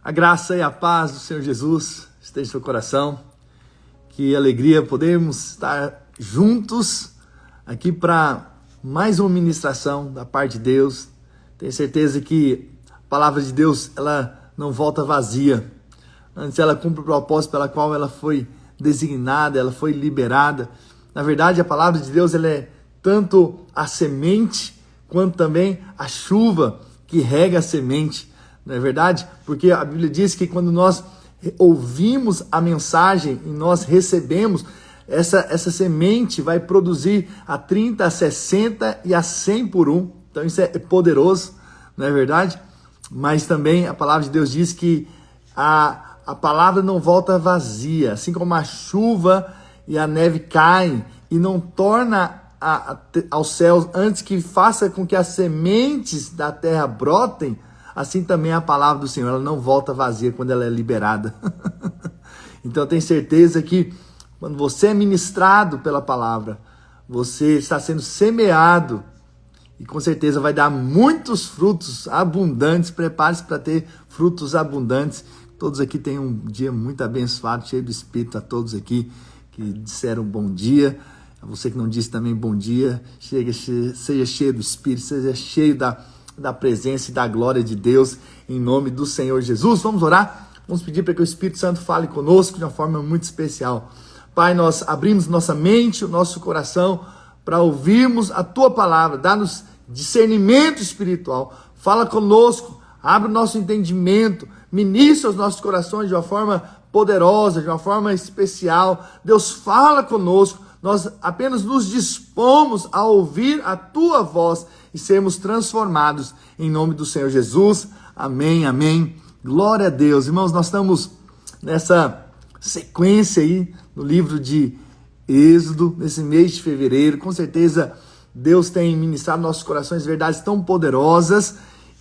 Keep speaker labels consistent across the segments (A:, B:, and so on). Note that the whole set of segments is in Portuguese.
A: A graça e a paz do Senhor Jesus esteja no seu coração. Que alegria podermos estar juntos aqui para mais uma ministração da parte de Deus. Tenho certeza que a palavra de Deus ela não volta vazia. Antes ela cumpre o propósito pela qual ela foi designada, ela foi liberada. Na verdade, a palavra de Deus ela é tanto a semente quanto também a chuva que rega a semente. Não é verdade? Porque a Bíblia diz que quando nós ouvimos a mensagem e nós recebemos, essa semente vai produzir a 30, a 60 e a 100 por um. Então isso é poderoso, não é verdade? Mas também a palavra de Deus diz que a palavra não volta vazia, assim como a chuva e a neve caem e não torna aos céus antes que faça com que as sementes da terra brotem. Assim também a palavra do Senhor, ela não volta vazia quando ela é liberada. Então eu tenho certeza que quando você é ministrado pela palavra, você está sendo semeado e com certeza vai dar muitos frutos abundantes. Prepare-se para ter frutos abundantes. Todos aqui tenham um dia muito abençoado, cheio do Espírito, a todos aqui que disseram bom dia. A você que não disse também bom dia, seja cheio do Espírito, seja cheio da presença e da glória de Deus, em nome do Senhor Jesus. Vamos orar? Vamos pedir para que o Espírito Santo fale conosco de uma forma muito especial. Pai, nós abrimos nossa mente, o nosso coração, para ouvirmos a Tua palavra, dá-nos discernimento espiritual. Fala conosco, abre o nosso entendimento, ministra os nossos corações de uma forma poderosa, de uma forma especial. Deus, fala conosco. Nós apenas nos dispomos a ouvir a Tua voz e sermos transformados em nome do Senhor Jesus. Amém, amém. Glória a Deus. Irmãos, nós estamos nessa sequência aí no livro de Êxodo, nesse mês de fevereiro. Com certeza Deus tem ministrado nossos corações verdades tão poderosas.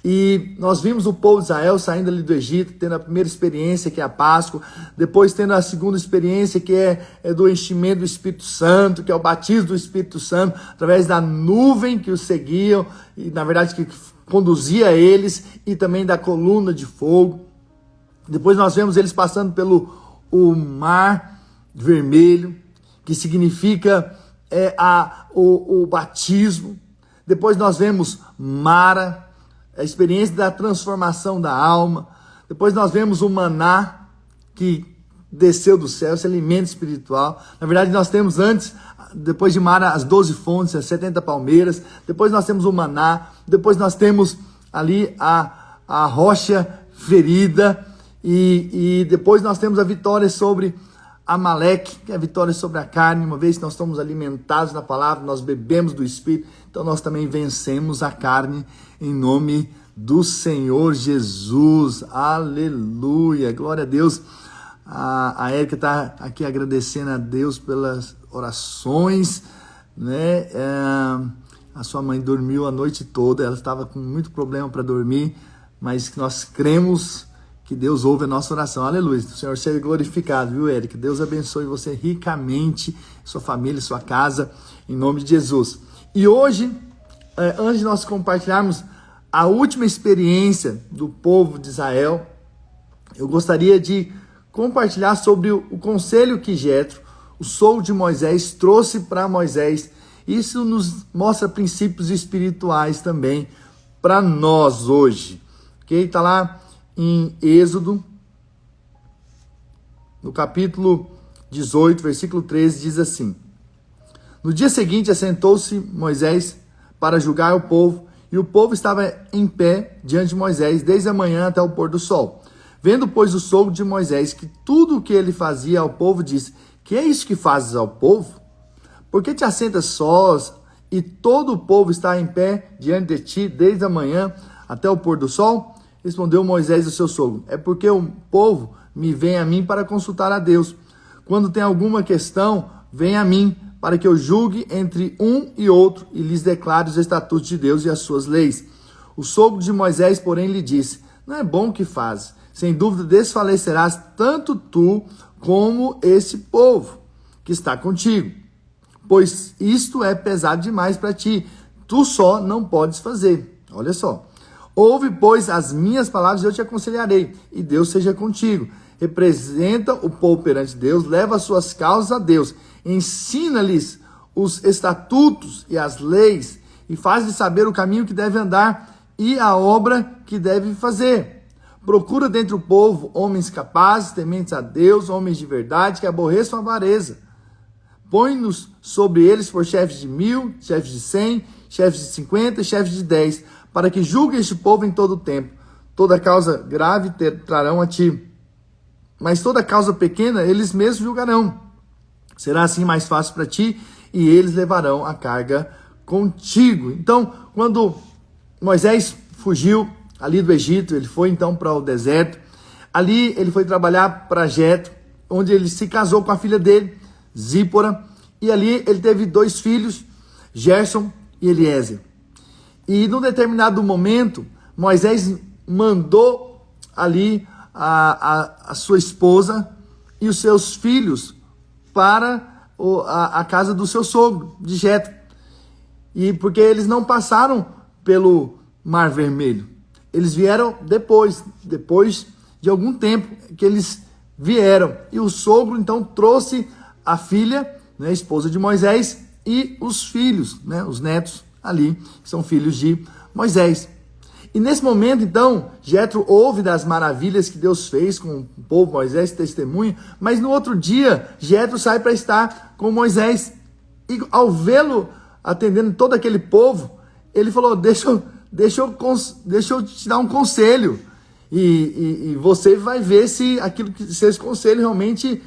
A: E nós vimos o povo de Israel saindo ali do Egito, tendo a primeira experiência, que é a Páscoa, depois tendo a segunda experiência, que é do enchimento do Espírito Santo, que é o batismo do Espírito Santo, através da nuvem que os seguiam, e na verdade que conduzia eles, e também da coluna de fogo. Depois nós vemos eles passando pelo o Mar Vermelho, que significa o batismo. Depois nós vemos Mara, a experiência da transformação da alma. Depois nós vemos o maná que desceu do céu, esse alimento espiritual. Na verdade nós temos antes, depois de Mara, as 12 fontes, as 70 palmeiras. Depois nós temos o maná. Depois nós temos ali a rocha ferida. E depois nós temos a vitória sobre Amaleque, que é a vitória sobre a carne. Uma vez que nós estamos alimentados na palavra, nós bebemos do Espírito, então nós também vencemos a carne em nome do Senhor Jesus. Aleluia, glória a Deus. A Érica está aqui agradecendo a Deus pelas orações, né? A sua mãe dormiu a noite toda, ela estava com muito problema para dormir, mas nós cremos que Deus ouve a nossa oração. Aleluia. O Senhor seja glorificado, viu, Érica? Deus abençoe você ricamente, sua família, sua casa, em nome de Jesus. E hoje, antes de nós compartilharmos a última experiência do povo de Israel, eu gostaria de compartilhar sobre o conselho que Jetro, o sogro de Moisés, trouxe para Moisés. Isso nos mostra princípios espirituais também para nós hoje. Ok? Está lá em Êxodo, no capítulo 18, versículo 13, diz assim: No dia seguinte assentou-se Moisés para julgar o povo, e o povo estava em pé diante de Moisés, desde a manhã até o pôr do sol. Vendo, pois, o sogro de Moisés que tudo o que ele fazia ao povo, disse: Que é isso que fazes ao povo? Por que te assentas sós, e todo o povo está em pé diante de ti, desde a manhã até o pôr do sol? Respondeu Moisés ao seu sogro: É porque o povo me vem a mim para consultar a Deus. Quando tem alguma questão, vem a mim, para que eu julgue entre um e outro e lhes declare os estatutos de Deus e as suas leis. O sogro de Moisés, porém, lhe disse: Não é bom o que fazes. Sem dúvida desfalecerás tanto tu como esse povo que está contigo, pois isto é pesado demais para ti. Tu só não podes fazer. Olha só. Ouve, pois, as minhas palavras, eu te aconselharei, e Deus seja contigo. Representa o povo perante Deus, leva as suas causas a Deus, ensina-lhes os estatutos e as leis, e faz-lhes saber o caminho que deve andar e a obra que deve fazer. Procura dentre o povo homens capazes, tementes a Deus, homens de verdade, que aborreçam a avareza. Põe-nos sobre eles por chefes de 1000, chefes de 100, chefes de 50 e chefes de 10, para que julguem este povo em todo o tempo. Toda causa grave trarão a ti, mas toda causa pequena eles mesmos julgarão. Será assim mais fácil para ti, e eles levarão a carga contigo. Então, quando Moisés fugiu ali do Egito, ele foi então para o deserto. Ali ele foi trabalhar para Jetro, onde ele se casou com a filha dele, Zípora, e ali ele teve 2 filhos, Gerson e Eliezer. E num determinado momento, Moisés mandou ali a sua esposa e os seus filhos para a casa do seu sogro, de Jetro. E porque eles não passaram pelo Mar Vermelho. Eles vieram depois de algum tempo que eles vieram. E o sogro então trouxe a filha, né, esposa de Moisés, e os filhos, né, os netos ali, que são filhos de Moisés. E nesse momento, então, Jetro ouve das maravilhas que Deus fez com o povo, Moisés testemunha, mas no outro dia, Jetro sai para estar com Moisés. E ao vê-lo atendendo todo aquele povo, ele falou, deixa eu te dar um conselho. E você vai ver se esse conselho realmente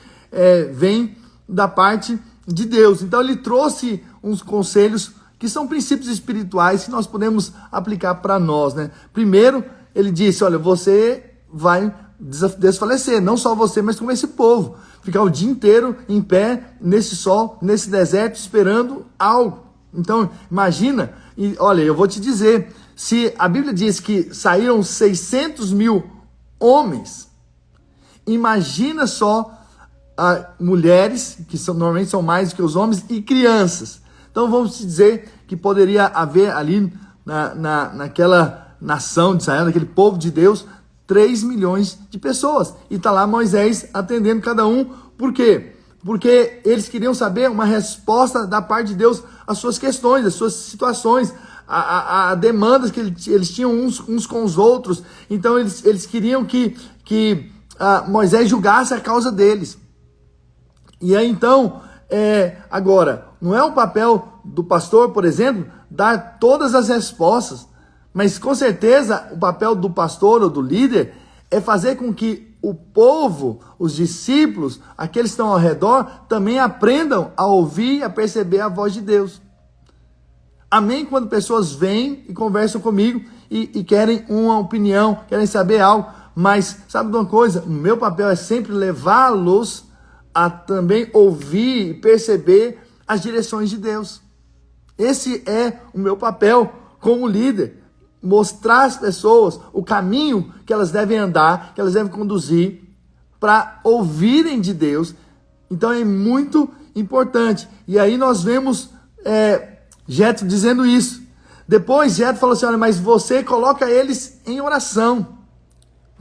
A: vem da parte de Deus. Então ele trouxe uns conselhos que são princípios espirituais que nós podemos aplicar para nós, né? Primeiro, ele disse, olha, você vai desfalecer, não só você, mas como esse povo. Ficar o dia inteiro em pé, nesse sol, nesse deserto, esperando algo. Então, imagina, e olha, eu vou te dizer, se a Bíblia diz que saíram 600 mil homens, imagina só mulheres, que normalmente são mais do que os homens, e crianças. Então vamos dizer que poderia haver ali naquela nação de Israel, naquele povo de Deus, 3 milhões de pessoas. E está lá Moisés atendendo cada um. Por quê? Porque eles queriam saber uma resposta da parte de Deus às suas questões, às suas situações, a demandas que eles tinham uns com os outros. Então eles queriam que Moisés julgasse a causa deles. E aí então, agora, não é o papel do pastor, por exemplo, dar todas as respostas, mas com certeza o papel do pastor ou do líder é fazer com que o povo, os discípulos, aqueles que estão ao redor, também aprendam a ouvir e a perceber a voz de Deus. Amém? Quando pessoas vêm e conversam comigo e querem uma opinião, querem saber algo, mas sabe de uma coisa? O meu papel é sempre levá-los a também ouvir e perceber as direções de Deus. Esse é o meu papel como líder. Mostrar às pessoas o caminho que elas devem andar, que elas devem conduzir para ouvirem de Deus. Então é muito importante. E aí nós vemos Jetro dizendo isso. Depois Jetro falou assim, olha, mas você coloca eles em oração.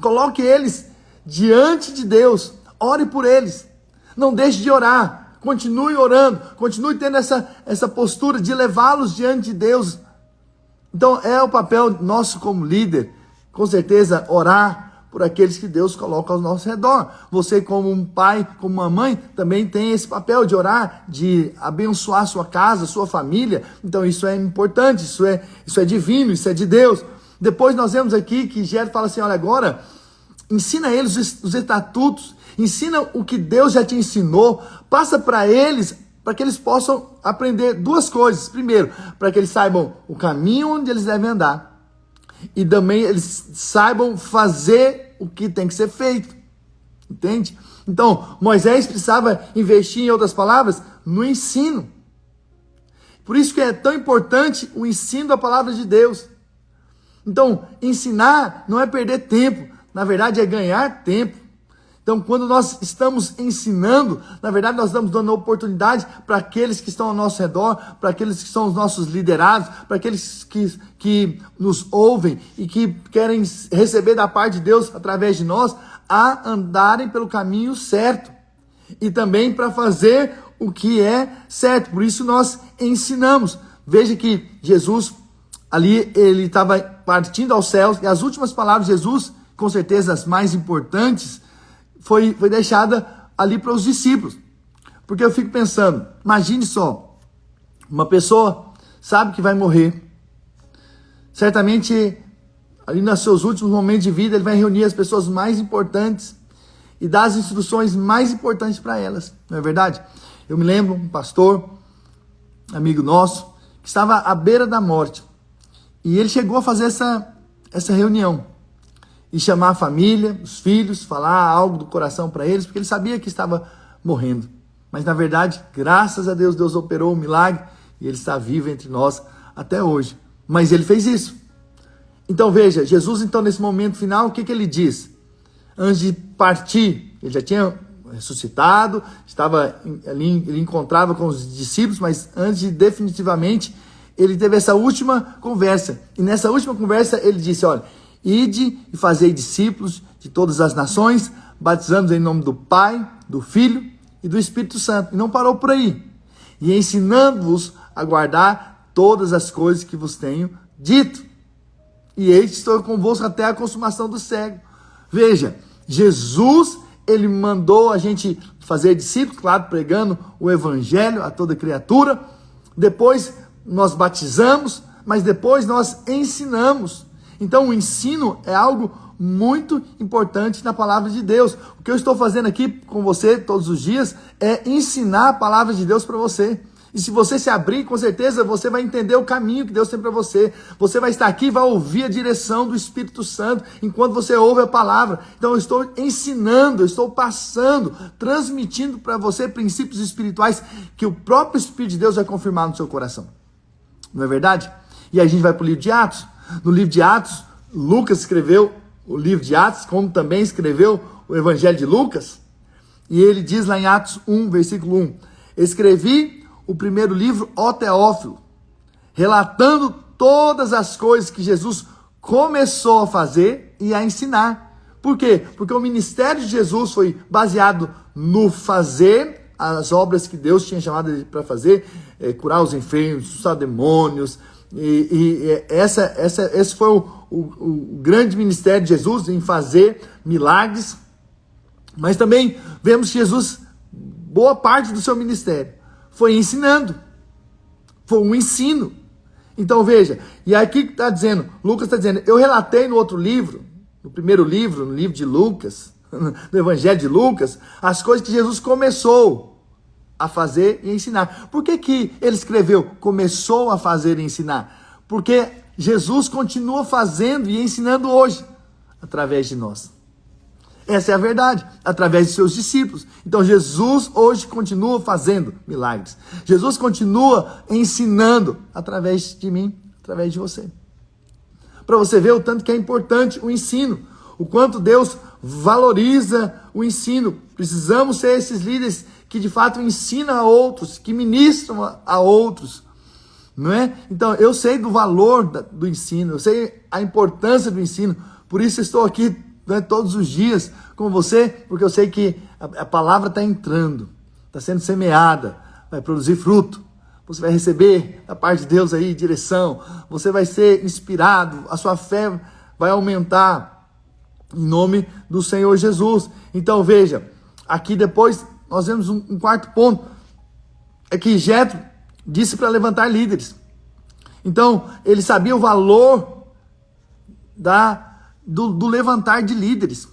A: Coloque eles diante de Deus. Ore por eles. Não deixe de orar. Continue orando. Continue tendo essa postura de levá-los diante de Deus. Então é o papel nosso como líder, com certeza, orar por aqueles que Deus coloca ao nosso redor. Você como um pai, como uma mãe, também tem esse papel de orar, de abençoar sua casa, sua família. Então isso é importante, isso é divino, isso é de Deus. Depois nós vemos aqui que Jetro fala assim, olha, agora ensina a eles os estatutos, ensina o que Deus já te ensinou, passa para eles, para que eles possam aprender 2 coisas. Primeiro, para que eles saibam o caminho onde eles devem andar. E também eles saibam fazer o que tem que ser feito. Entende? Então, Moisés precisava investir, em outras palavras, no ensino. Por isso que é tão importante o ensino da palavra de Deus. Então, ensinar não é perder tempo. Na verdade, é ganhar tempo. Então, quando nós estamos ensinando, na verdade, nós estamos dando oportunidade para aqueles que estão ao nosso redor, para aqueles que são os nossos liderados, para aqueles que nos ouvem e que querem receber da parte de Deus através de nós, a andarem pelo caminho certo. E também para fazer o que é certo. Por isso nós ensinamos. Veja que Jesus, ali, ele estava partindo aos céus, e as últimas palavras de Jesus, com certeza as mais importantes, foi deixada ali para os discípulos. Porque eu fico pensando, imagine só, uma pessoa sabe que vai morrer, certamente ali nos seus últimos momentos de vida ele vai reunir as pessoas mais importantes e dar as instruções mais importantes para elas, não é verdade? Eu me lembro, um pastor, amigo nosso, que estava à beira da morte, e ele chegou a fazer essa reunião, e chamar a família, os filhos, falar algo do coração para eles, porque ele sabia que estava morrendo. Mas na verdade, graças a Deus, Deus operou um milagre e ele está vivo entre nós até hoje. Mas ele fez isso. Então veja, Jesus então nesse momento final, o que ele diz? Antes de partir, ele já tinha ressuscitado, estava ali, ele encontrava com os discípulos, mas antes de definitivamente, ele teve essa última conversa. E nessa última conversa ele disse, olha, ide e fazei discípulos de todas as nações, batizando em nome do Pai, do Filho e do Espírito Santo. E não parou por aí. E ensinando-vos a guardar todas as coisas que vos tenho dito. E eis que estou convosco até a consumação do século. Veja, Jesus, ele mandou a gente fazer discípulos, claro, pregando o evangelho a toda criatura. Depois nós batizamos, mas depois nós ensinamos. Então o ensino é algo muito importante na palavra de Deus. O que eu estou fazendo aqui com você todos os dias é ensinar a palavra de Deus para você. E se você se abrir, com certeza você vai entender o caminho que Deus tem para você. Você vai estar aqui e vai ouvir a direção do Espírito Santo enquanto você ouve a palavra. Então eu estou ensinando, eu estou passando, transmitindo para você princípios espirituais que o próprio Espírito de Deus vai confirmar no seu coração. Não é verdade? E aí a gente vai para o livro de Atos. No livro de Atos, Lucas escreveu o livro de Atos, como também escreveu o Evangelho de Lucas. E ele diz lá em Atos 1, versículo 1, escrevi o primeiro livro, ó Teófilo, relatando todas as coisas que Jesus começou a fazer e a ensinar. Por quê? Porque o ministério de Jesus foi baseado no fazer as obras que Deus tinha chamado ele para fazer, curar os enfermos, expulsar demônios. Esse foi o grande ministério de Jesus, em fazer milagres. Mas também vemos que Jesus, boa parte do seu ministério, foi ensinando. Foi um ensino. Então veja, e aqui está dizendo, Lucas está dizendo, eu relatei no outro livro, no primeiro livro, no livro de Lucas, no Evangelho de Lucas, as coisas que Jesus começou a fazer e ensinar. Por que ele escreveu começou a fazer e ensinar? Porque Jesus continua fazendo e ensinando hoje, através de nós. Essa é a verdade, através de seus discípulos. Então Jesus hoje continua fazendo milagres. Jesus continua ensinando através de mim, através de você. Para você ver o tanto que é importante o ensino, o quanto Deus valoriza o ensino. Precisamos ser esses líderes que de fato ensinam a outros, que ministram a outros, não é? Então, eu sei do valor do ensino, eu sei a importância do ensino, por isso estou aqui, né, todos os dias com você, porque eu sei que a palavra está entrando, está sendo semeada, vai produzir fruto, você vai receber da parte de Deus aí direção, você vai ser inspirado, a sua fé vai aumentar, em nome do Senhor Jesus. Então veja, aqui depois nós vemos um quarto ponto, é que Jetro disse para levantar líderes. Então, ele sabia o valor do levantar de líderes.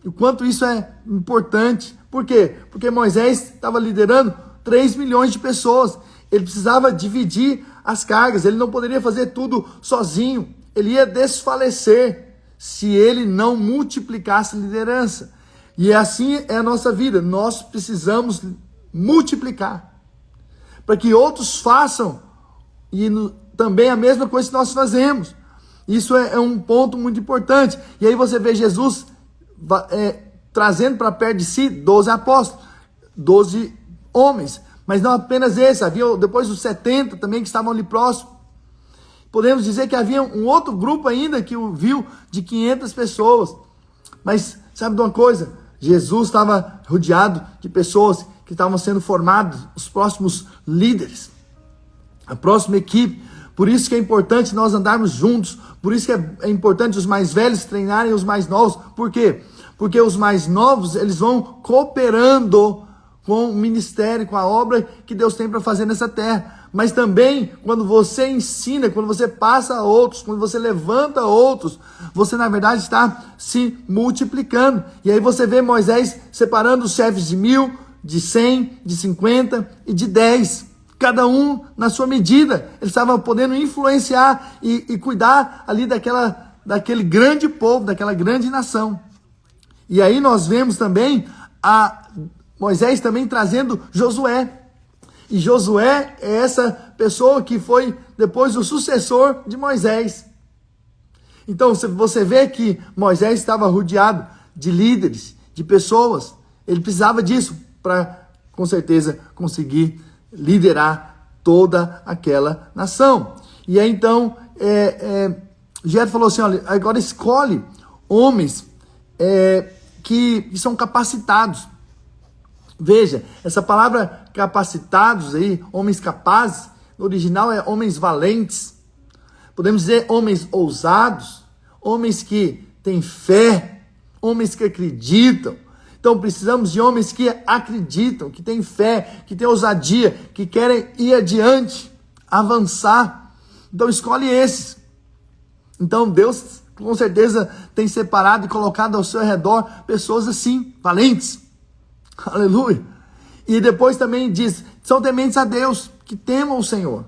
A: E o quanto isso é importante. Por quê? Porque Moisés estava liderando 3 milhões de pessoas. Ele precisava dividir as cargas. Ele não poderia fazer tudo sozinho. Ele ia desfalecer se ele não multiplicasse liderança. E assim é a nossa vida. Nós precisamos multiplicar. Para que outros façam também a mesma coisa que nós fazemos. Isso é um ponto muito importante. E aí você vê Jesus trazendo para perto de si 12 apóstolos, 12 homens. Mas não apenas esse, havia depois os 70 também que estavam ali próximos. Podemos dizer que havia um outro grupo ainda que o viu de 500 pessoas. Mas sabe de uma coisa? Jesus estava rodeado de pessoas que estavam sendo formados, os próximos líderes, a próxima equipe. Por isso que é importante nós andarmos juntos. Por isso que é importante os mais velhos treinarem os mais novos. Por quê? Porque os mais novos, eles vão cooperando com o ministério, com a obra que Deus tem para fazer nessa terra. Mas também, quando você ensina, quando você passa a outros, quando você levanta outros, você na verdade está se multiplicando. E aí você vê Moisés separando os chefes de 1000, de 100, de 50 e de 10. Cada um na sua medida. Ele estava podendo influenciar e cuidar ali daquele grande povo, daquela grande nação. E aí nós vemos também Moisés também trazendo Josué. E Josué é essa pessoa que foi depois o sucessor de Moisés. Então você vê que Moisés estava rodeado de líderes, de pessoas. Ele precisava disso para, com certeza, conseguir liderar toda aquela nação. E aí então, Jetro falou assim, olha, agora escolhe homens que são capacitados. Veja, essa palavra capacitados aí, homens capazes, no original é homens valentes. Podemos dizer homens ousados, homens que têm fé, homens que acreditam. Então precisamos de homens que acreditam, que têm fé, que têm ousadia, que querem ir adiante, avançar. Então escolhe esses. Então Deus com certeza tem separado e colocado ao seu redor pessoas assim, valentes. Aleluia. E depois também diz, são tementes a Deus, que temam o Senhor.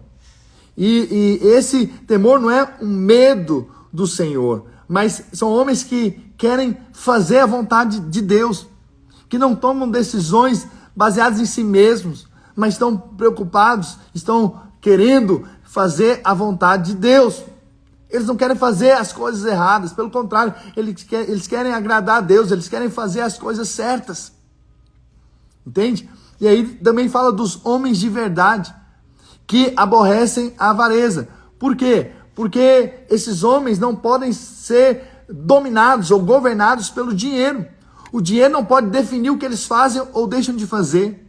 A: E esse temor não é um medo do Senhor, mas são homens que querem fazer a vontade de Deus, que não tomam decisões baseadas em si mesmos, mas estão preocupados, estão querendo fazer a vontade de Deus. Eles não querem fazer as coisas erradas, pelo contrário, eles querem agradar a Deus, eles querem fazer as coisas certas. Entende? E aí também fala dos homens de verdade, que aborrecem a avareza. Por quê? Porque esses homens não podem ser dominados ou governados pelo dinheiro. O dinheiro não pode definir o que eles fazem ou deixam de fazer.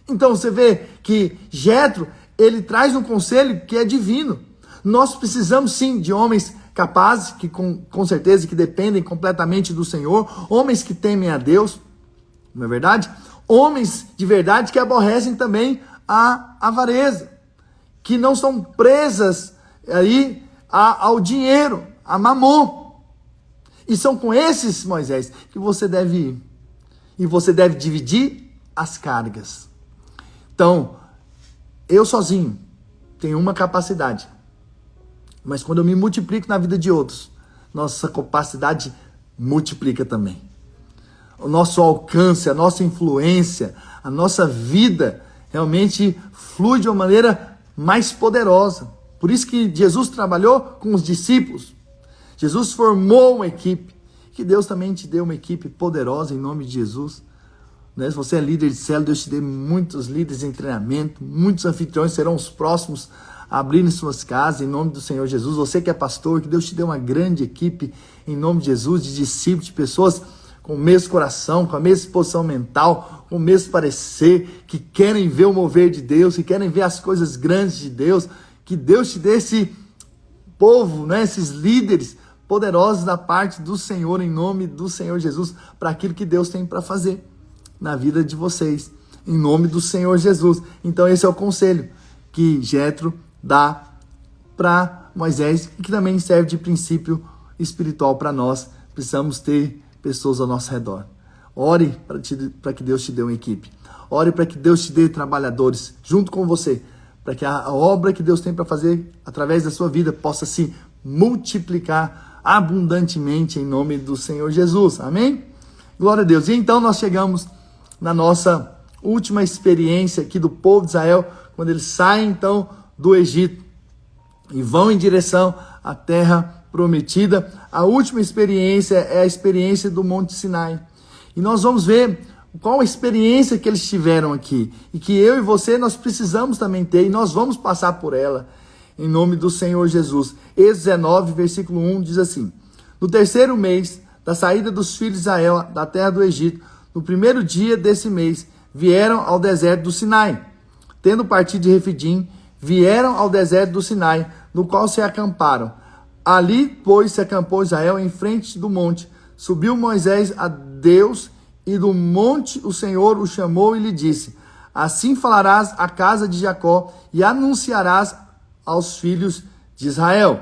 A: Então você vê que Jetro, ele traz um conselho que é divino. Nós precisamos sim de homens capazes, que com certeza que dependem completamente do Senhor, homens que temem a Deus, não é verdade? Homens de verdade que aborrecem também a avareza, que não são presas aí ao dinheiro, a mamon. E são com esses, Moisés, que você deve ir. E você deve dividir as cargas. Então, eu sozinho tenho uma capacidade, mas quando eu me multiplico na vida de outros, nossa capacidade multiplica também. O nosso alcance, a nossa influência, a nossa vida realmente flui de uma maneira mais poderosa. Por isso que Jesus trabalhou com os discípulos. Jesus formou uma equipe. Que Deus também te deu uma equipe poderosa em nome de Jesus. Né? Se você é líder de célula, Deus te dê muitos líderes em treinamento, muitos anfitriões serão os próximos a abrirem suas casas em nome do Senhor Jesus. Você que é pastor, que Deus te dê uma grande equipe em nome de Jesus, de discípulos, de pessoas com o mesmo coração, com a mesma disposição mental, com o mesmo parecer, que querem ver o mover de Deus, que querem ver as coisas grandes de Deus. Que Deus te dê esse povo, né, esses líderes poderosos da parte do Senhor, em nome do Senhor Jesus, para aquilo que Deus tem para fazer na vida de vocês, em nome do Senhor Jesus. Então esse é o conselho que Jetro dá para Moisés e que também serve de princípio espiritual para nós. Precisamos ter pessoas ao nosso redor. Ore para que Deus te dê uma equipe. Ore para que Deus te dê trabalhadores junto com você, para que a obra que Deus tem para fazer através da sua vida possa se multiplicar abundantemente em nome do Senhor Jesus. Amém? Glória a Deus. E então nós chegamos na nossa última experiência aqui do povo de Israel, quando eles saem então do Egito e vão em direção à terra prometida. A última experiência é a experiência do Monte Sinai. E nós vamos ver qual a experiência que eles tiveram aqui. E que eu e você, nós precisamos também ter. E nós vamos passar por ela. Em nome do Senhor Jesus. Êxodo 19, versículo 1 diz assim: no terceiro mês da saída dos filhos de Israel da terra do Egito, no primeiro dia desse mês, vieram ao deserto do Sinai. Tendo partido de Refidim, vieram ao deserto do Sinai, no qual se acamparam. Ali, pois, se acampou Israel em frente do monte. Subiu Moisés a Deus, e do monte o Senhor o chamou e lhe disse: assim falarás à casa de Jacó e anunciarás aos filhos de Israel: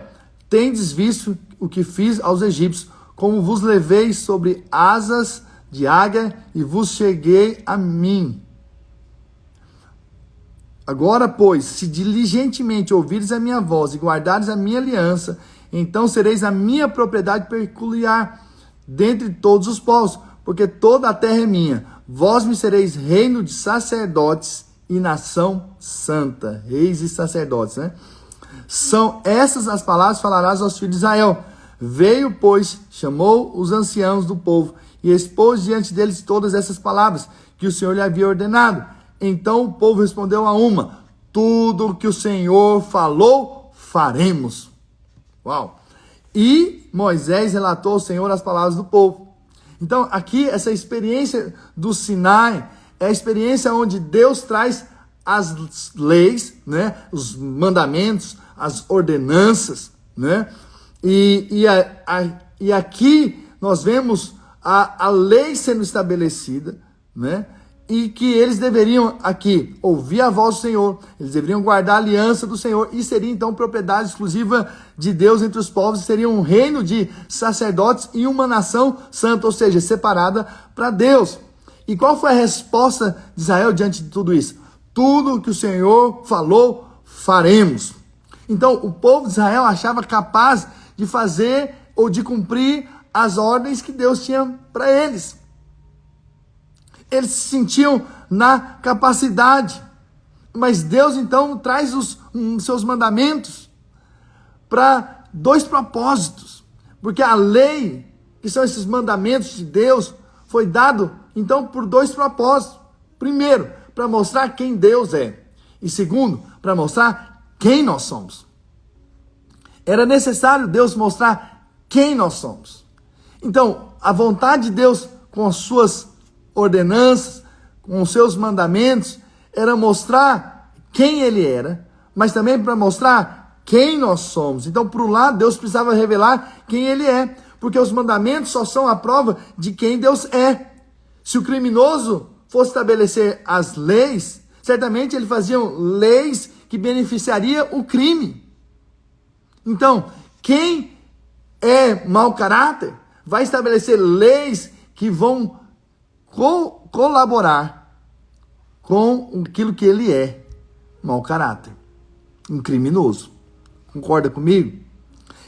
A: tendes visto o que fiz aos egípcios, como vos levei sobre asas de águia e vos cheguei a mim. Agora, pois, se diligentemente ouvires a minha voz e guardares a minha aliança, então sereis a minha propriedade peculiar dentre todos os povos, porque toda a terra é minha. Vós me sereis reino de sacerdotes e nação santa. Reis e sacerdotes, né? São essas as palavras que falarás aos filhos de Israel. Veio, pois, chamou os anciãos do povo e expôs diante deles todas essas palavras que o Senhor lhe havia ordenado. Então o povo respondeu a uma: tudo o que o Senhor falou, faremos. Uau! E Moisés relatou ao Senhor as palavras do povo. Então, aqui, essa experiência do Sinai é a experiência onde Deus traz as leis, né? Os mandamentos, as ordenanças, né? E aqui nós vemos a lei sendo estabelecida, né? E que eles deveriam aqui ouvir a voz do Senhor, eles deveriam guardar a aliança do Senhor, e seria então propriedade exclusiva de Deus entre os povos, seria um reino de sacerdotes e uma nação santa, ou seja, separada para Deus. E qual foi a resposta de Israel diante de tudo isso? Tudo que o Senhor falou, faremos. Então o povo de Israel achava capaz de fazer ou de cumprir as ordens que Deus tinha para eles. Eles se sentiam na capacidade. Mas Deus então traz os seus mandamentos para dois propósitos. Porque a lei, que são esses mandamentos de Deus, foi dado então por dois propósitos. Primeiro, para mostrar quem Deus é. E segundo, para mostrar quem nós somos. Era necessário Deus mostrar quem nós somos. Então, a vontade de Deus com as suas ordenanças, com os seus mandamentos, era mostrar quem ele era, mas também para mostrar quem nós somos. Então, por um lado, Deus precisava revelar quem ele é, porque os mandamentos só são a prova de quem Deus é. Se o criminoso fosse estabelecer as leis, certamente ele fazia leis que beneficiaria o crime. Então, quem é mau caráter vai estabelecer leis que vão colaborar com aquilo que ele é, mau caráter, um criminoso. Concorda comigo?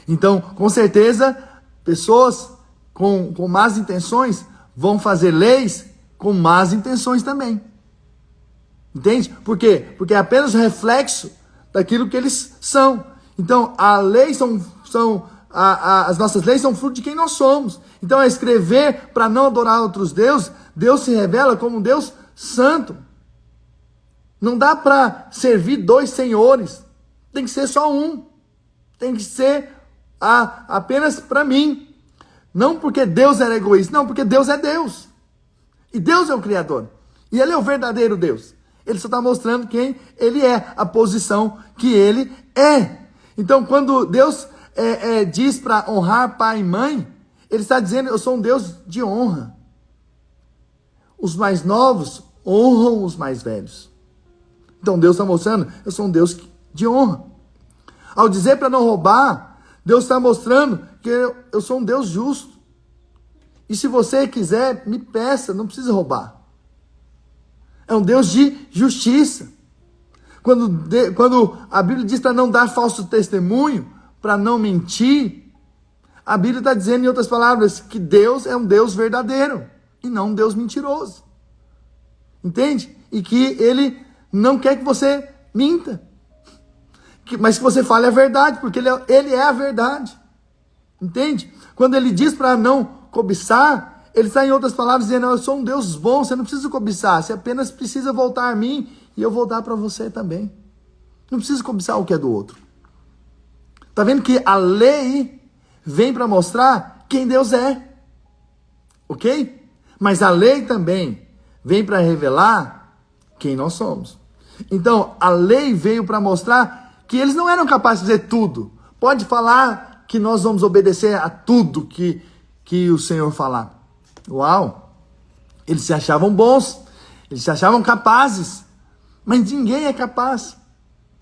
A: Então, com certeza, pessoas com más intenções vão fazer leis com más intenções também. Entende? Por quê? Porque é apenas reflexo daquilo que eles são. Então, a lei as nossas leis são fruto de quem nós somos. Então, é escrever para não adorar outros deuses. Deus se revela como um Deus santo. Não dá para servir dois senhores. Tem que ser só um. Tem que ser apenas para mim. Não porque Deus era egoísta. Não, porque Deus é Deus. E Deus é o Criador. E Ele é o verdadeiro Deus. Ele só está mostrando quem Ele é. A posição que Ele é. Então, quando Deus diz para honrar pai e mãe, Ele está dizendo: eu sou um Deus de honra. Os mais novos honram os mais velhos. Então Deus está mostrando: eu sou um Deus de honra. Ao dizer para não roubar, Deus está mostrando que eu sou um Deus justo. E se você quiser, me peça, não precisa roubar. É um Deus de justiça. Quando a Bíblia diz para não dar falso testemunho, para não mentir, a Bíblia está dizendo, em outras palavras, que Deus é um Deus verdadeiro e não um Deus mentiroso. Entende? E que Ele não quer que você minta, mas que você fale a verdade, porque Ele é a verdade. Entende? Quando Ele diz para não cobiçar, ele está, em outras palavras, dizendo: eu sou um Deus bom, você não precisa cobiçar, você apenas precisa voltar a mim e eu voltar para você também. Não precisa cobiçar o que é do outro. Está vendo que a lei vem para mostrar quem Deus é, ok? Mas a lei também vem para revelar quem nós somos. Então, a lei veio para mostrar que eles não eram capazes de fazer tudo. Pode falar que nós vamos obedecer a tudo que o Senhor falar. Uau! Eles se achavam bons, eles se achavam capazes, mas ninguém é capaz.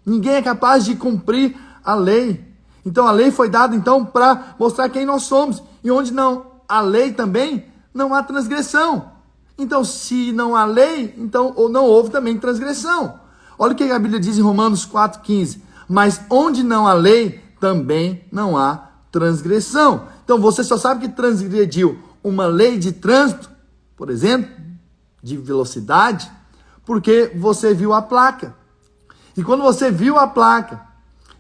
A: Ninguém é capaz de cumprir a lei. Então, a lei foi dada então para mostrar quem nós somos. E onde não há lei também, não há transgressão. Então, se não há lei, então não houve também transgressão. Olha o que a Bíblia diz em Romanos 4,15. Mas onde não há lei, também não há transgressão. Então, você só sabe que transgrediu uma lei de trânsito, por exemplo, de velocidade, porque você viu a placa. E quando você viu a placa,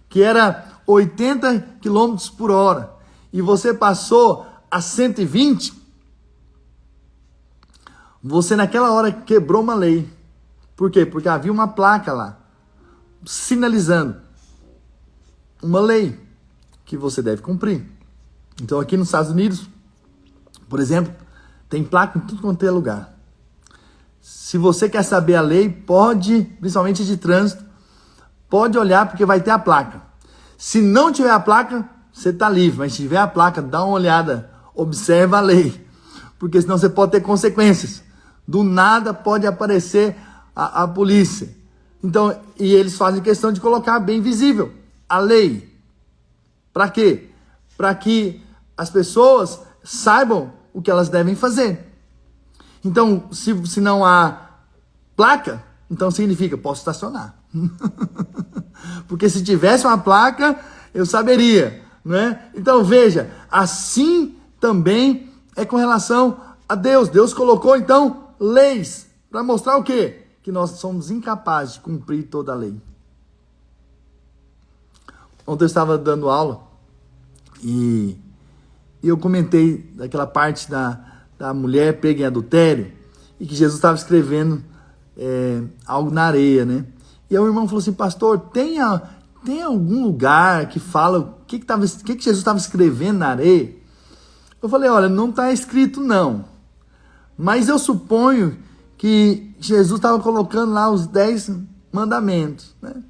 A: que era 80 km por hora, e você passou a 120, você naquela hora quebrou uma lei. Por quê? Porque havia uma placa lá, sinalizando uma lei que você deve cumprir. Então aqui nos Estados Unidos, por exemplo, tem placa em tudo quanto é lugar. Se você quer saber a lei, pode, principalmente de trânsito, pode olhar porque vai ter a placa. Se não tiver a placa, você está livre. Mas se tiver a placa, dá uma olhada, observa a lei. Porque senão você pode ter consequências. Do nada pode aparecer a polícia. Então, e eles fazem questão de colocar bem visível a lei. Para quê? Para que as pessoas saibam o que elas devem fazer. Então, se não há placa, então significa, posso estacionar. Porque se tivesse uma placa, eu saberia, né? Então veja, assim também é com relação a Deus. Deus colocou então leis para mostrar o quê? Que nós somos incapazes de cumprir toda a lei. Ontem eu estava dando aula e eu comentei daquela parte da mulher pega em adultério e que Jesus estava escrevendo algo na areia, né? E aí o irmão falou assim: pastor, tem algum lugar que fala o que Jesus estava escrevendo na areia? Eu falei: olha, não está escrito não, mas eu suponho que Jesus estava colocando lá os 10 mandamentos, né?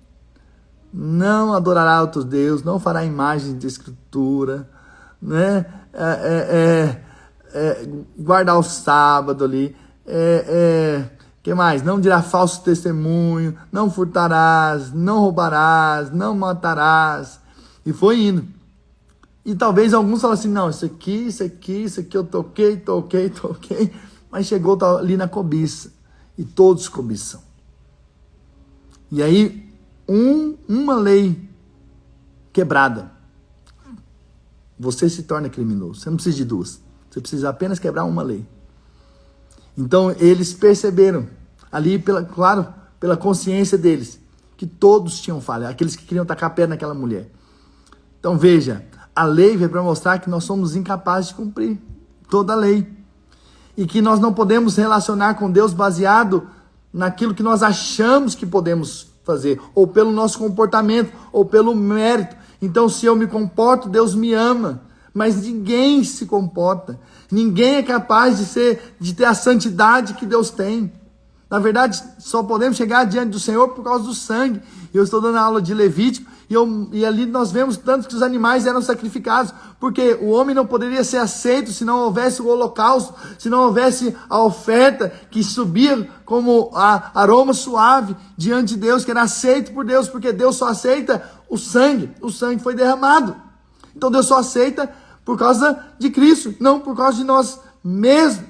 A: Não adorará outros deuses, não fará imagem de escritura, né? Guardar o sábado ali, que mais? Não dirá falso testemunho, não furtarás, não roubarás, não matarás. E foi indo. E talvez alguns falam assim: não, isso aqui eu toquei. Mas chegou ali na cobiça. E todos cobiçam. E aí, uma lei quebrada, você se torna criminoso. Você não precisa de duas. Você precisa apenas quebrar uma lei. Então, eles perceberam, ali, pela consciência deles, que todos tinham falha, aqueles que queriam tacar a pedra naquela mulher. Então, veja, a lei veio para mostrar que nós somos incapazes de cumprir toda a lei. E que nós não podemos relacionar com Deus baseado naquilo que nós achamos que podemos fazer, ou pelo nosso comportamento, ou pelo mérito. Então, se eu me comporto, Deus me ama. Mas ninguém se comporta. Ninguém é capaz de ter a santidade que Deus tem. Na verdade, só podemos chegar diante do Senhor por causa do sangue. Eu estou dando aula de Levítico e ali nós vemos tanto que os animais eram sacrificados, porque o homem não poderia ser aceito se não houvesse o holocausto, se não houvesse a oferta que subia como aroma suave diante de Deus, que era aceito por Deus, porque Deus só aceita o sangue. O sangue foi derramado. Então Deus só aceita por causa de Cristo, não por causa de nós mesmos.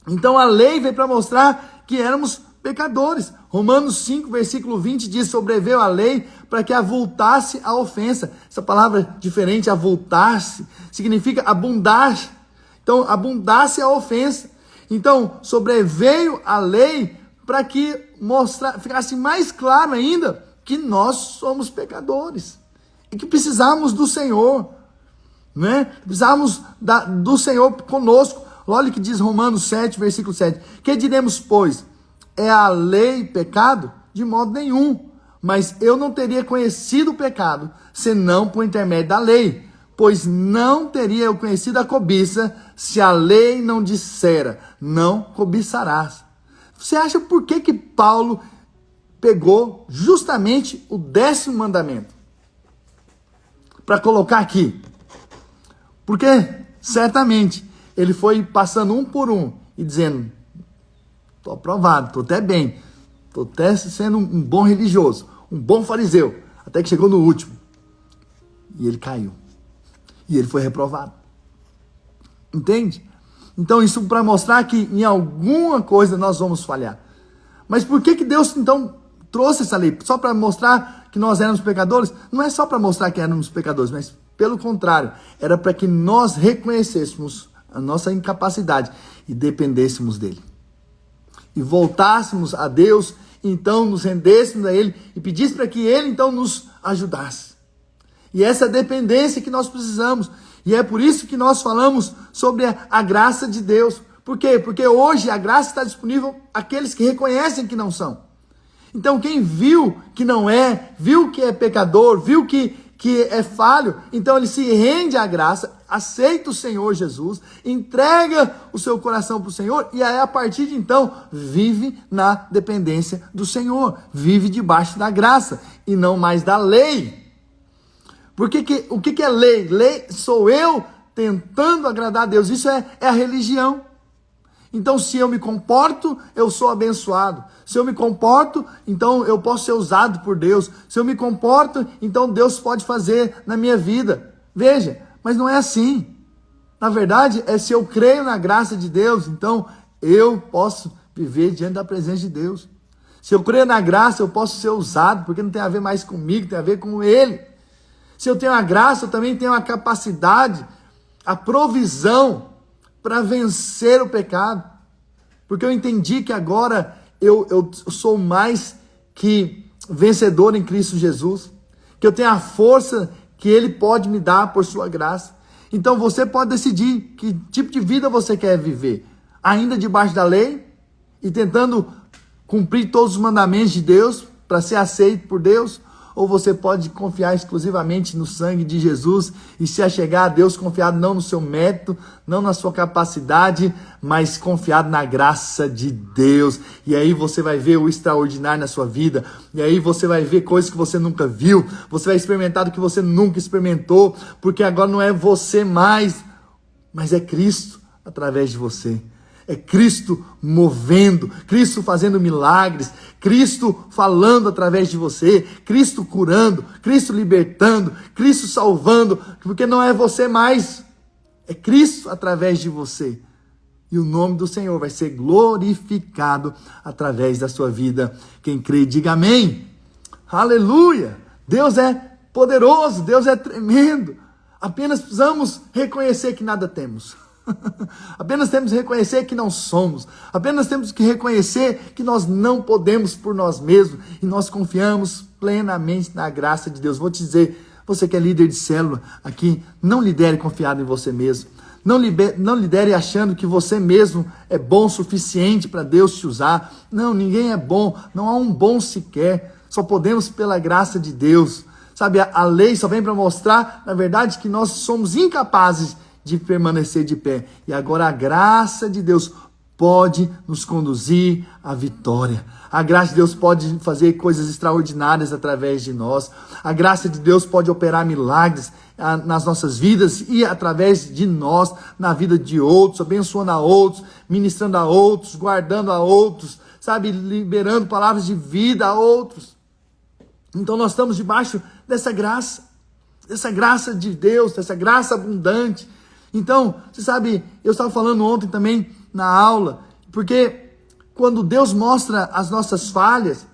A: Então a lei veio para mostrar que éramos pecadores. Romanos 5, versículo 20 diz: sobreveio a lei para que avultasse a ofensa. Essa palavra diferente, avultar-se, significa abundar. Então, abundasse a ofensa. Então, sobreveio a lei para que ficasse mais claro ainda que nós somos pecadores e que precisamos do Senhor, né? Precisamos do Senhor conosco. Olha o que diz Romanos 7, versículo 7. Que diremos, pois? É a lei pecado? De modo nenhum. Mas eu não teria conhecido o pecado, senão por intermédio da lei. Pois não teria eu conhecido a cobiça, se a lei não dissera, não cobiçarás. Você acha por que Paulo pegou justamente o 10º mandamento para colocar aqui? Porque certamente ele foi passando um por um e dizendo: estou aprovado, estou até bem, estou até sendo um bom religioso, um bom fariseu, até que chegou no último e ele caiu e ele foi reprovado. Entende? Então isso para mostrar que em alguma coisa nós vamos falhar. Mas por que Deus então trouxe essa lei? Só para mostrar que nós éramos pecadores? Não é só para mostrar que éramos pecadores, mas pelo contrário, era para que nós reconhecêssemos a nossa incapacidade e dependêssemos dele. E voltássemos a Deus, então nos rendêssemos a ele e pedíssemos para que ele então nos ajudasse. E essa dependência que nós precisamos. E é por isso que nós falamos sobre a graça de Deus. Por quê? Porque hoje a graça está disponível àqueles que reconhecem que não são. Então quem viu que não é, viu que é pecador, viu que é falho, então ele se rende à graça, aceita o Senhor Jesus, entrega o seu coração para o Senhor e aí a partir de então vive na dependência do Senhor, vive debaixo da graça e não mais da lei. Porque o que é lei? Lei sou eu tentando agradar a Deus, isso é a religião. Então, se eu me comporto, eu sou abençoado. Se eu me comporto, então eu posso ser usado por Deus. Se eu me comporto, então Deus pode fazer na minha vida. Veja, mas não é assim. Na verdade, é se eu creio na graça de Deus, então eu posso viver diante da presença de Deus. Se eu creio na graça, eu posso ser usado, porque não tem a ver mais comigo, tem a ver com Ele. Se eu tenho a graça, eu também tenho a capacidade, a provisão para vencer o pecado, porque eu entendi que agora eu sou mais que vencedor em Cristo Jesus, que eu tenho a força que Ele pode me dar por sua graça. Então você pode decidir que tipo de vida você quer viver, ainda debaixo da lei e tentando cumprir todos os mandamentos de Deus para ser aceito por Deus, ou você pode confiar exclusivamente no sangue de Jesus e se achegar a Deus confiado não no seu mérito, não na sua capacidade, mas confiado na graça de Deus. E aí você vai ver o extraordinário na sua vida, e aí você vai ver coisas que você nunca viu, você vai experimentar do que você nunca experimentou, porque agora não é você mais, mas é Cristo através de você. É Cristo movendo, Cristo fazendo milagres, Cristo falando através de você, Cristo curando, Cristo libertando, Cristo salvando, porque não é você mais, é Cristo através de você. E o nome do Senhor vai ser glorificado através da sua vida. Quem crê, diga amém. Aleluia! Deus é poderoso, Deus é tremendo. Apenas precisamos reconhecer que nada temos. Apenas temos que reconhecer que não somos. Apenas temos que reconhecer que nós não podemos por nós mesmos. E nós confiamos plenamente na graça de Deus. Vou te dizer, você que é líder de célula aqui, não lidere confiado em você mesmo. Não lidere achando que você mesmo é bom o suficiente para Deus te usar. Não, ninguém é bom. Não há um bom sequer. Só podemos pela graça de Deus. Sabe, a lei só vem para mostrar, na verdade, que nós somos incapazes de permanecer de pé. E agora a graça de Deus pode nos conduzir à vitória. A graça de Deus pode fazer coisas extraordinárias através de nós. A graça de Deus pode operar milagres nas nossas vidas e através de nós, na vida de outros, abençoando a outros, ministrando a outros, guardando a outros, sabe, liberando palavras de vida a outros. Então nós estamos debaixo dessa graça de Deus, dessa graça abundante. Então, você sabe, eu estava falando ontem também na aula, porque quando Deus mostra as nossas falhas,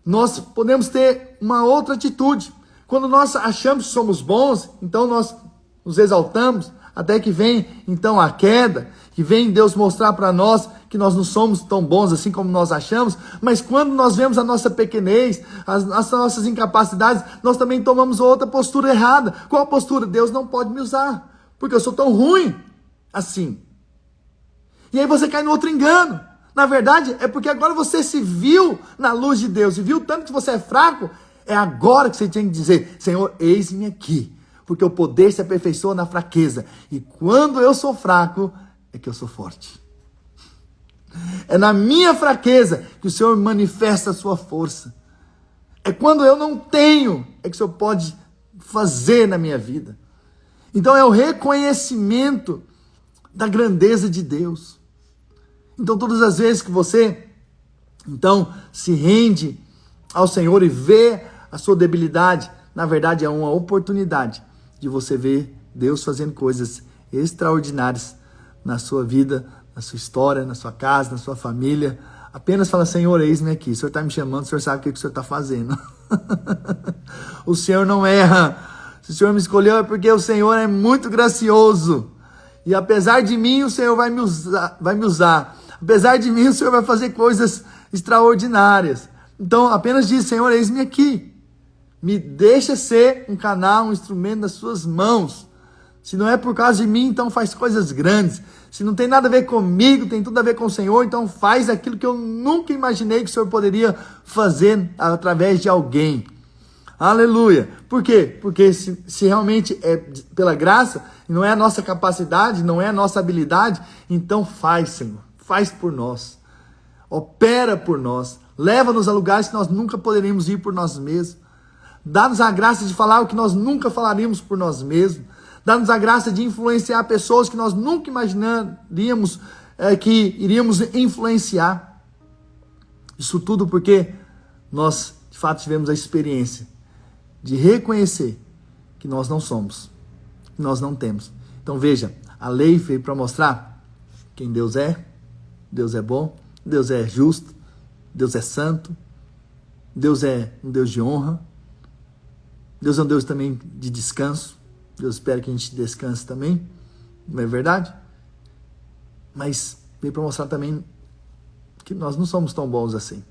A: nós podemos ter uma outra atitude. Quando nós achamos que somos bons, então nós nos exaltamos, até que vem então a queda, que vem Deus mostrar para nós que nós não somos tão bons assim como nós achamos, mas quando nós vemos a nossa pequenez, as nossas incapacidades, nós também tomamos outra postura errada. Qual a postura? Deus não pode me usar, porque eu sou tão ruim assim. E aí você cai no outro engano. Na verdade, é porque agora você se viu na luz de Deus e viu tanto que você é fraco. É agora que você tem que dizer: Senhor, eis-me aqui. Porque o poder se aperfeiçoa na fraqueza. E quando eu sou fraco, é que eu sou forte. É na minha fraqueza que o Senhor manifesta a sua força. É quando eu não tenho, é que o Senhor pode fazer na minha vida. Então é o reconhecimento da grandeza de Deus. Então todas as vezes que você, então, se rende ao Senhor e vê a sua debilidade, na verdade é uma oportunidade de você ver Deus fazendo coisas extraordinárias na sua vida, na sua história, na sua casa, na sua família. Apenas fala: Senhor, eis-me aqui. O Senhor está me chamando, o Senhor sabe o que o Senhor está fazendo. O Senhor não erra. Se o Senhor me escolheu é porque o Senhor é muito gracioso. E apesar de mim, o Senhor vai me usar. Apesar de mim, o Senhor vai fazer coisas extraordinárias. Então, apenas diz: Senhor, eis-me aqui. Me deixa ser um canal, um instrumento das suas mãos. Se não é por causa de mim, então faz coisas grandes. Se não tem nada a ver comigo, tem tudo a ver com o Senhor, então faz aquilo que eu nunca imaginei que o Senhor poderia fazer através de alguém. Aleluia. Por quê? Porque se realmente é pela graça, não é a nossa capacidade, não é a nossa habilidade, então faz, Senhor. Faz por nós. Opera por nós. Leva-nos a lugares que nós nunca poderíamos ir por nós mesmos. Dá-nos a graça de falar o que nós nunca falaríamos por nós mesmos. Dá-nos a graça de influenciar pessoas que nós nunca imaginaríamos que iríamos influenciar. Isso tudo porque nós, de fato, tivemos a experiência de reconhecer que nós não somos, que nós não temos. Então veja, a lei veio para mostrar quem Deus é. Deus é bom, Deus é justo, Deus é santo, Deus é um Deus de honra, Deus é um Deus também de descanso. Deus espera que a gente descanse também, não é verdade? Mas veio para mostrar também que nós não somos tão bons assim.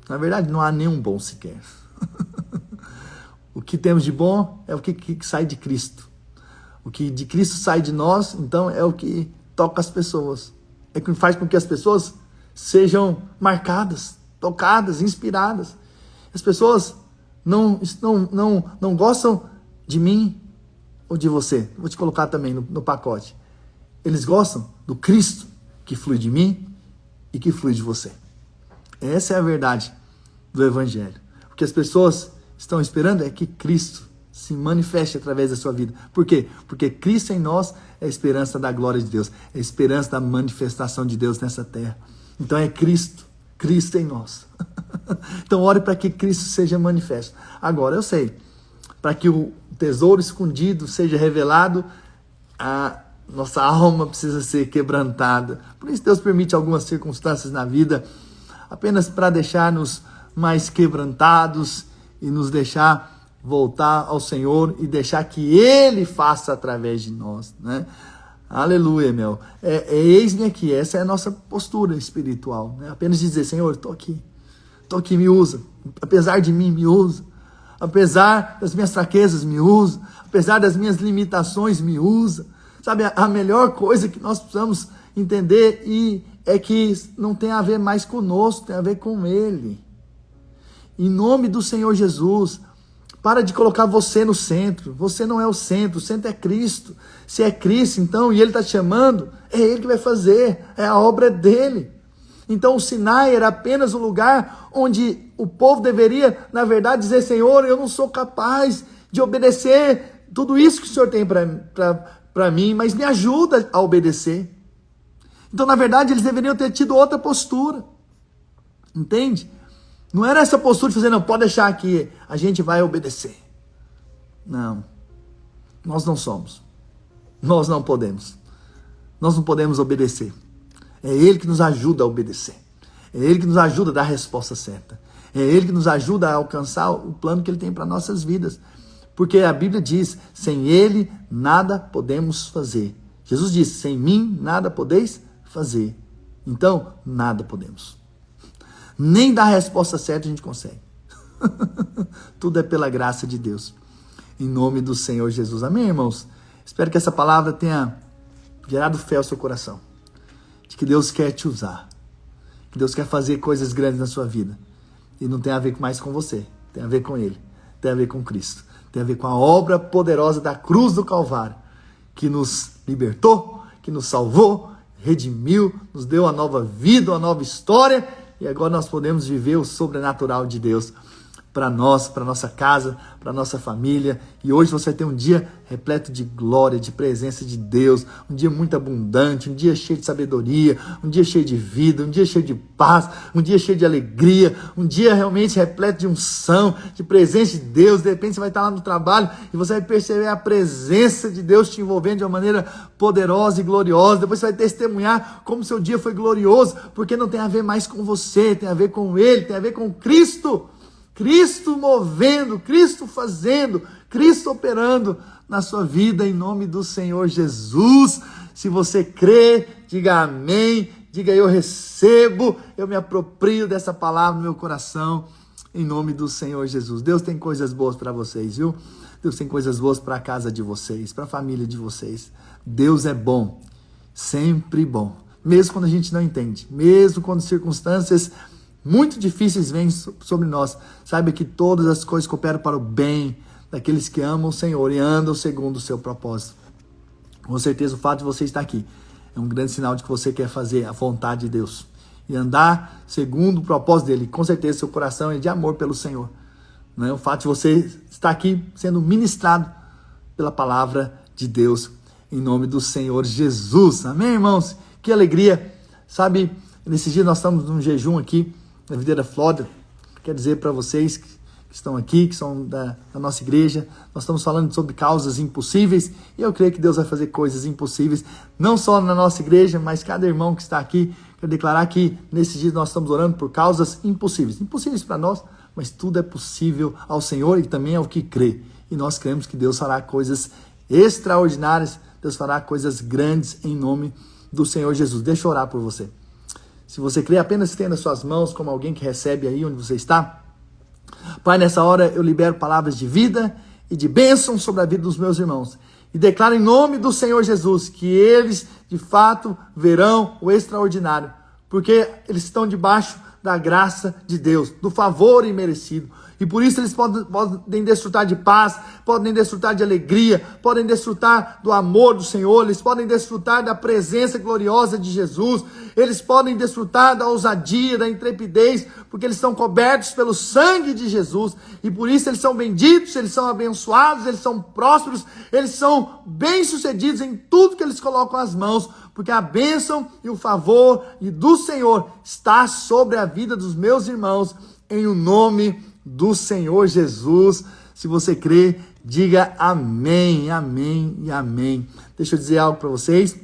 A: Na verdade, não há nenhum bom sequer. O que temos de bom é o que sai de Cristo. O que de Cristo sai de nós, então, é o que toca as pessoas. É o que faz com que as pessoas sejam marcadas, tocadas, inspiradas. As pessoas não gostam de mim ou de você. Vou te colocar também no pacote. Eles gostam do Cristo que flui de mim e que flui de você. Essa é a verdade do Evangelho. O que as pessoas estão esperando é que Cristo se manifeste através da sua vida. Por quê? Porque Cristo em nós é a esperança da glória de Deus, é a esperança da manifestação de Deus nessa terra. Então é Cristo em nós. Então ore para que Cristo seja manifesto. Agora eu sei, para que o tesouro escondido seja revelado, a nossa alma precisa ser quebrantada. Por isso Deus permite algumas circunstâncias na vida, apenas para deixar-nos mais quebrantados e nos deixar voltar ao Senhor e deixar que Ele faça através de nós, né? Aleluia, meu. Eis-me aqui, essa é a nossa postura espiritual, né? Apenas dizer: Senhor, estou aqui, me usa. Apesar de mim, me usa. Apesar das minhas fraquezas, me usa. Apesar das minhas limitações, me usa. Sabe, a melhor coisa que nós precisamos entender é que não tem a ver mais conosco, tem a ver com Ele. Em nome do Senhor Jesus, para de colocar você no centro. Você não é o centro é Cristo. Se é Cristo, então, e Ele está te chamando, é Ele que vai fazer, é a obra dEle. Então o Sinai era apenas o lugar onde o povo deveria, na verdade, dizer: Senhor, eu não sou capaz de obedecer tudo isso que o Senhor tem para mim, mas me ajuda a obedecer. Então, na verdade, eles deveriam ter tido outra postura. Entende? Não era essa postura de fazer: não, pode deixar que a gente vai obedecer. Não. Nós não somos. Nós não podemos. Nós não podemos obedecer. É Ele que nos ajuda a obedecer. É Ele que nos ajuda a dar a resposta certa. É Ele que nos ajuda a alcançar o plano que Ele tem para nossas vidas. Porque a Bíblia diz: sem Ele nada podemos fazer. Jesus disse: sem mim nada podeis fazer. Então, nada podemos. Nem dar a resposta certa a gente consegue. Tudo é pela graça de Deus. Em nome do Senhor Jesus. Amém, irmãos? Espero que essa palavra tenha gerado fé ao seu coração. de que Deus quer te usar, que Deus quer fazer coisas grandes na sua vida. E não tem a ver mais com você, tem a ver com Ele, tem a ver com Cristo, tem a ver com a obra poderosa da cruz do Calvário, que nos libertou, que nos salvou, redimiu, nos deu uma nova vida, uma nova história, e agora nós podemos viver o sobrenatural de Deus para nós, para nossa casa, para nossa família. E hoje você vai ter um dia repleto de glória, de presença de Deus, um dia muito abundante, um dia cheio de sabedoria, um dia cheio de vida, um dia cheio de paz, um dia cheio de alegria, um dia realmente repleto de unção, de presença de Deus. De repente você vai estar lá no trabalho e você vai perceber a presença de Deus te envolvendo de uma maneira poderosa e gloriosa. Depois você vai testemunhar como seu dia foi glorioso, porque não tem a ver mais com você, tem a ver com Ele, tem a ver com Cristo. Cristo movendo, Cristo fazendo, Cristo operando na sua vida, em nome do Senhor Jesus. Se você crê, diga amém, diga eu recebo, eu me aproprio dessa palavra no meu coração, em nome do Senhor Jesus. Deus tem coisas boas para vocês, viu? Deus tem coisas boas para a casa de vocês, para a família de vocês. Deus é bom, sempre bom, mesmo quando a gente não entende, mesmo quando circunstâncias muito difíceis vêm sobre nós. Saiba que todas as coisas cooperam para o bem daqueles que amam o Senhor e andam segundo o seu propósito. Com certeza o fato de você estar aqui é um grande sinal de que você quer fazer a vontade de Deus e andar segundo o propósito dele. Com certeza seu coração é de amor pelo Senhor. Não é? O fato de você estar aqui sendo ministrado pela palavra de Deus em nome do Senhor Jesus. Amém, irmãos? Que alegria. Sabe, nesses dias nós estamos num jejum aqui na Videira Flórida. Quero dizer para vocês que estão aqui, que são da nossa igreja, nós estamos falando sobre causas impossíveis, e eu creio que Deus vai fazer coisas impossíveis, não só na nossa igreja, mas cada irmão que está aqui. Quero declarar que nesses dias nós estamos orando por causas impossíveis, impossíveis para nós, mas tudo é possível ao Senhor e também ao que crê, e nós cremos que Deus fará coisas extraordinárias, Deus fará coisas grandes em nome do Senhor Jesus. Deixa eu orar por você. Se você crê, apenas estenda suas mãos como alguém que recebe aí onde você está. Pai, nessa hora eu libero palavras de vida e de bênção sobre a vida dos meus irmãos. E declaro em nome do Senhor Jesus que eles, de fato, verão o extraordinário. Porque eles estão debaixo da graça de Deus, do favor imerecido. E por isso eles podem desfrutar de paz, podem desfrutar de alegria, podem desfrutar do amor do Senhor, eles podem desfrutar da presença gloriosa de Jesus, eles podem desfrutar da ousadia, da intrepidez, porque eles são cobertos pelo sangue de Jesus, e por isso eles são benditos, eles são abençoados, eles são prósperos, eles são bem-sucedidos em tudo que eles colocam as mãos, porque a bênção e o favor do Senhor está sobre a vida dos meus irmãos, em o nome do Senhor Jesus. Se você crê, diga amém, amém e amém. Deixa eu dizer algo para vocês.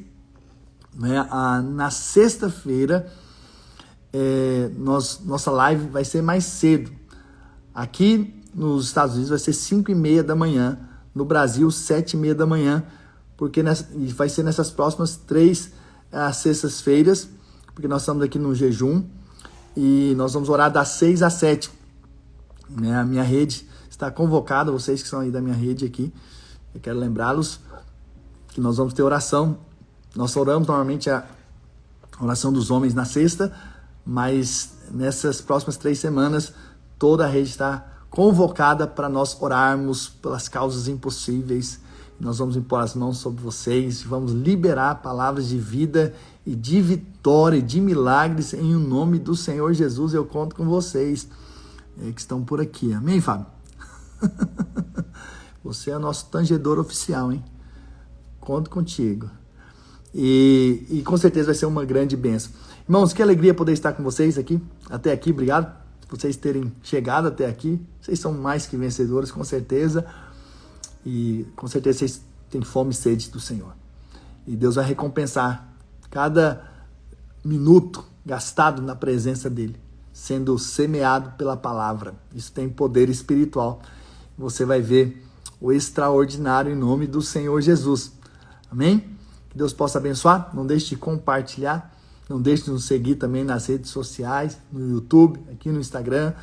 A: Na sexta-feira, nossa live vai ser mais cedo. Aqui nos Estados Unidos vai ser 5:30 da manhã. No Brasil, 7:30 da manhã. Porque vai ser nessas próximas 3 sextas-feiras. Porque nós estamos aqui no jejum. E nós vamos orar das 6 às 7. A minha rede está convocada, vocês que são aí da minha rede aqui, eu quero lembrá-los que nós vamos ter oração. Nós oramos normalmente a oração dos homens na sexta, mas nessas próximas 3 semanas, toda a rede está convocada para nós orarmos pelas causas impossíveis. Nós vamos impor as mãos sobre vocês, vamos liberar palavras de vida e de vitória e de milagres em nome do Senhor Jesus. Eu conto com vocês que estão por aqui. Amém, Fábio? Você é nosso tangedor oficial, hein? Conto contigo. E com certeza vai ser uma grande bênção. Irmãos, que alegria poder estar com vocês aqui. Até aqui, obrigado por vocês terem chegado até aqui. Vocês são mais que vencedores, com certeza. E com certeza vocês têm fome e sede do Senhor. E Deus vai recompensar cada minuto gastado na presença dEle, sendo semeado pela palavra. Isso tem poder espiritual. Você vai ver o extraordinário em nome do Senhor Jesus. Amém? Que Deus possa abençoar. Não deixe de compartilhar. Não deixe de nos seguir também nas redes sociais, no YouTube, aqui no Instagram,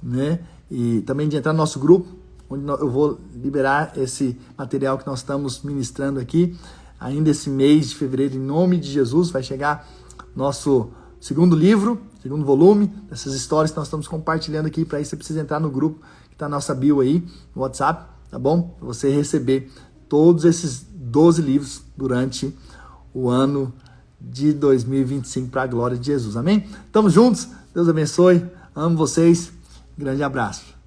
A: né? E também de entrar no nosso grupo, onde eu vou liberar esse material que nós estamos ministrando aqui. Ainda esse mês de fevereiro, em nome de Jesus, vai chegar nosso segundo livro, segundo volume, dessas histórias que nós estamos compartilhando aqui. Para isso você precisa entrar no grupo que está na nossa bio aí, no WhatsApp, tá bom? Para você receber todos esses 12 livros durante o ano de 2025 para a glória de Jesus, amém? Tamo juntos, Deus abençoe, amo vocês, grande abraço.